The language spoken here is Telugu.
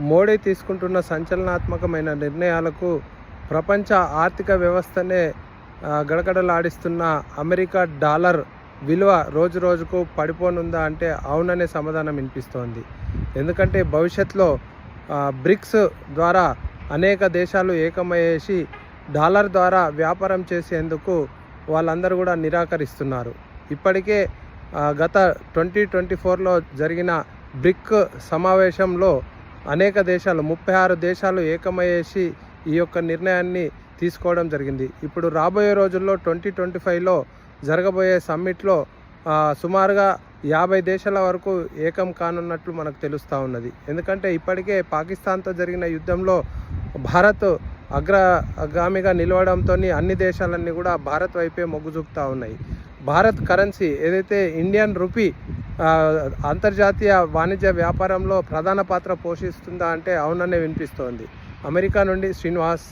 మోడీ తీసుకుంటున్న సంచలనాత్మకమైన నిర్ణయాలకు ప్రపంచ ఆర్థిక వ్యవస్థనే గడగడలాడిస్తున్న అమెరికా డాలర్ విలువ రోజు రోజుకు పడిపోనుందా అంటే అవుననే సమాధానం వినిపిస్తోంది. ఎందుకంటే భవిష్యత్తులో బ్రిక్స్ ద్వారా అనేక దేశాలు ఏకమయ్యేసి డాలర్ ద్వారా వ్యాపారం చేసేందుకు వాళ్ళందరూ కూడా నిరాకరిస్తున్నారు. ఇప్పటికే గత 2024లో జరిగిన బ్రిక్ సమావేశంలో అనేక దేశాలు 36 దేశాలు ఏకమయ్యేసి ఈ యొక్క నిర్ణయాన్ని తీసుకోవడం జరిగింది. ఇప్పుడు రాబోయే రోజుల్లో 2025లో జరగబోయే సమ్మిట్లో సుమారుగా 50 దేశాల వరకు ఏకం కానున్నట్లు మనకు తెలుస్తూ ఉన్నది. ఎందుకంటే ఇప్పటికే పాకిస్తాన్తో జరిగిన యుద్ధంలో భారత్ అగ్రగామిగా నిలవడంతో అన్ని దేశాలన్నీ కూడా భారత్ వైపే మొగ్గు చూపుతూ ఉన్నాయి. భారత్ కరెన్సీ ఏదైతే ఇండియన్ రూపీ అంతర్జాతీయ వాణిజ్య వ్యాపారంలో ప్రధాన పాత్ర పోషిస్తుందా అంటే అవుననే వినిపిస్తోంది. అమెరికా నుండి శ్రీనివాస్.